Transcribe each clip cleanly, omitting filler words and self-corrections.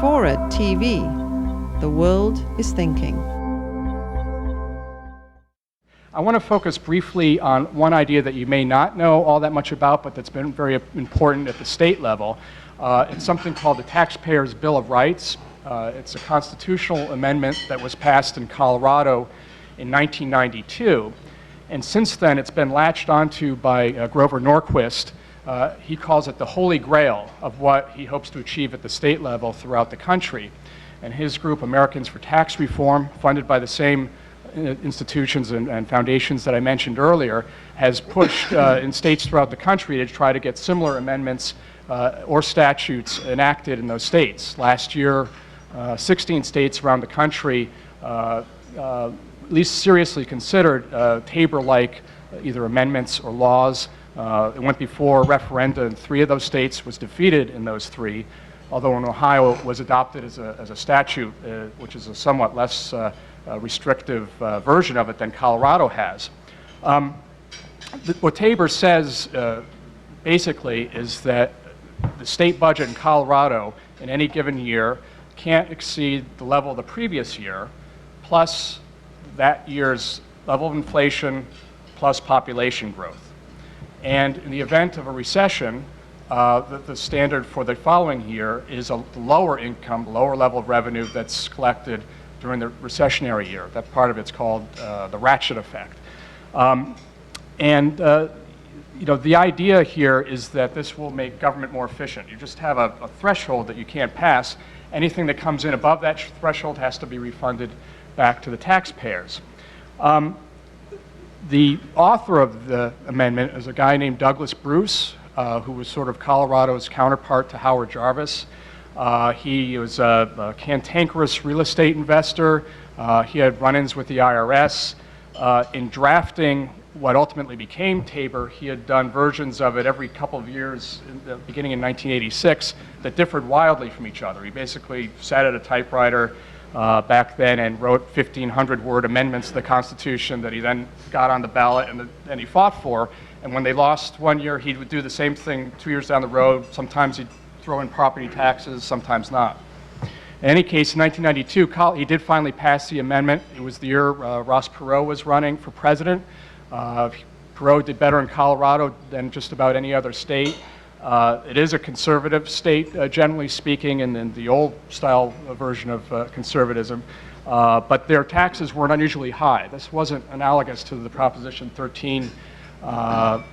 FORA.tv. The world is thinking. I want to focus briefly on one idea that you may not know all that much about, but that's been very important at the state level. It's something called the Taxpayer Bill of Rights. It's a constitutional amendment that was passed in Colorado in 1992. And since then, it's been latched onto by Grover Norquist. He calls it the holy grail of what he hopes to achieve at the state level throughout the country. And his group, Americans for Tax Reform, funded by the same institutions and foundations that I mentioned earlier, has pushed in states throughout the country to try to get similar amendments or statutes enacted in those states. Last year, 16 states around the country at least seriously considered Tabor-like either amendments or laws. It went before a referenda in 3 of those states, was defeated in those 3, although in Ohio it was adopted as a statute, which is a somewhat less restrictive version of it than Colorado has. What Tabor says basically is that the state budget in Colorado in any given year can't exceed the level of the previous year, plus that year's level of inflation, plus population growth. And in the event of a recession, the standard for the following year is a lower income, lower level of revenue that's collected during the recessionary year. That part of it's called the ratchet effect. You know, the idea here is that this will make government more efficient. You just have a threshold that you can't pass. Anything that comes in above that threshold has to be refunded back to the taxpayers. The author of the amendment is a guy named Douglas Bruce, who was sort of Colorado's counterpart to Howard Jarvis. He was a cantankerous real estate investor. He had run-ins with the IRS. In drafting what ultimately became Tabor, he had done versions of it every couple of years, beginning in 1986, that differed wildly from each other. He basically sat at a typewriter back then and wrote 1,500-word amendments to the Constitution that he then got on the ballot and he fought for. And when they lost one year, he would do the same thing 2 years down the road. Sometimes he'd throw in property taxes, sometimes not. In any case, in 1992, he did finally pass the amendment. It was the year Ross Perot was running for president. Perot did better in Colorado than just about any other state. It is a conservative state, generally speaking, in the old-style version of conservatism. But their taxes weren't unusually high. This wasn't analogous to the Proposition 13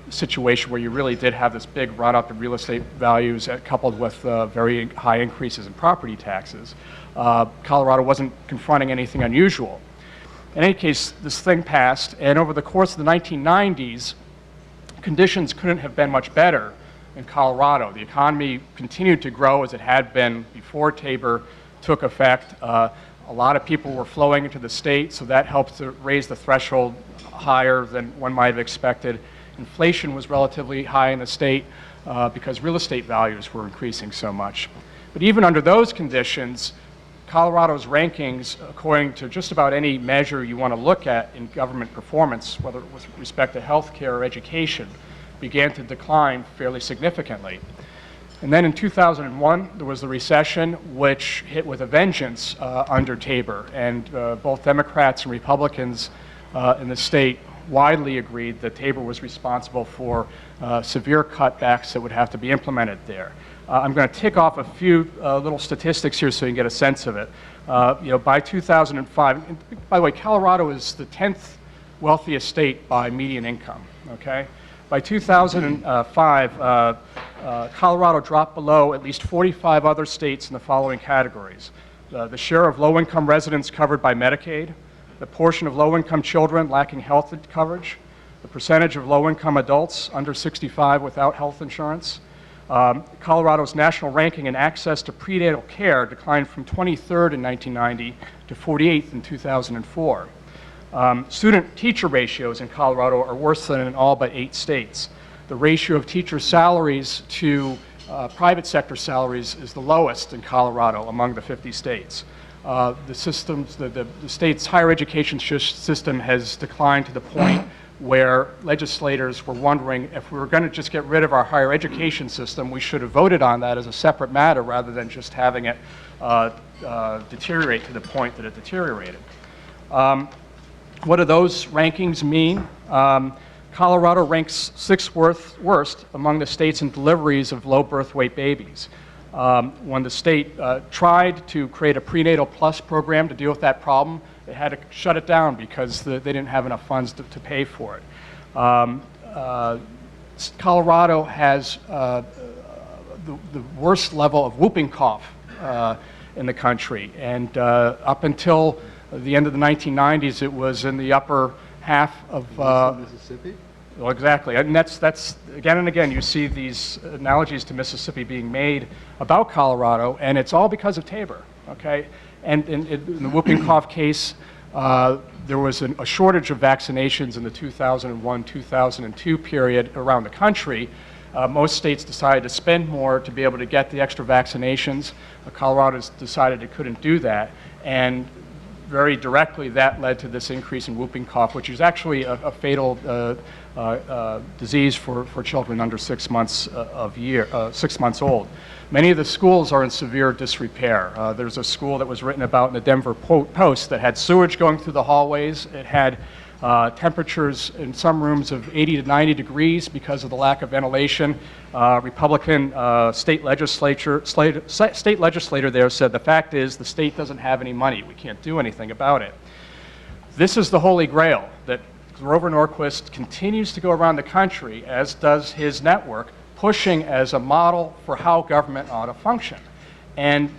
situation where you really did have this big run-up in real estate values coupled with very high increases in property taxes. Colorado wasn't confronting anything unusual. In any case, this thing passed, and over the course of the 1990s, conditions couldn't have been much better in Colorado. The economy continued to grow as it had been before Tabor took effect. A lot of people were flowing into the state, so that helped to raise the threshold higher than one might have expected. Inflation was relatively high in the state because real estate values were increasing so much. But even under those conditions, Colorado's rankings, according to just about any measure you want to look at in government performance, whether with respect to health care or education, began to decline fairly significantly. And then in 2001, there was the recession, which hit with a vengeance under Tabor. And both Democrats and Republicans in the state widely agreed that Tabor was responsible for severe cutbacks that would have to be implemented there. I'm going to tick off a few little statistics here so you can get a sense of it. You know, by 2005, by the way, Colorado is the 10th wealthiest state by median income, okay? By 2005, Colorado dropped below at least 45 other states in the following categories. The share of low-income residents covered by Medicaid, the portion of low-income children lacking health coverage, the percentage of low-income adults under 65 without health insurance. Colorado's national ranking in access to prenatal care declined from 23rd in 1990 to 48th in 2004. Student-teacher ratios in Colorado are worse than in all but 8 states. The ratio of teacher salaries to private sector salaries is the lowest in Colorado among the 50 states. The state's higher education system has declined to the point where legislators were wondering if we were going to just get rid of our higher education system, we should have voted on that as a separate matter rather than just having it deteriorate to the point that it deteriorated. What do those rankings mean? Colorado ranks 6th worst among the states in deliveries of low birth weight babies. When the state tried to create a prenatal plus program to deal with that problem, they had to shut it down because they didn't have enough funds to pay for it. Colorado has the worst level of whooping cough in the country, and up until the end of the 1990s, it was in the upper half of Mississippi. Well, exactly, and that's again and again you see these analogies to Mississippi being made about Colorado, and it's all because of Tabor. Okay, and in the whooping cough case, there was a shortage of vaccinations in the 2001-2002 period around the country. Most states decided to spend more to be able to get the extra vaccinations. Colorado decided it couldn't do that, and very directly that led to this increase in whooping cough, which is actually a fatal disease for children under 6 months 6 months old. Many of the schools are in severe disrepair. There's a school that was written about in the Denver Post that had sewage going through the hallways. It had temperatures in some rooms of 80 to 90 degrees because of the lack of ventilation. Republican state legislator there said the fact is the state doesn't have any money. We can't do anything about it. This is the holy grail that Grover Norquist continues to go around the country, as does his network, pushing as a model for how government ought to function. And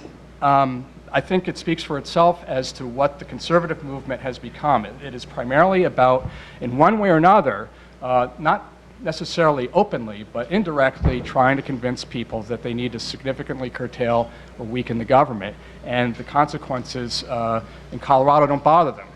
I think it speaks for itself as to what the conservative movement has become. It is primarily about, in one way or another, not necessarily openly, but indirectly trying to convince people that they need to significantly curtail or weaken the government. And the consequences in Colorado don't bother them.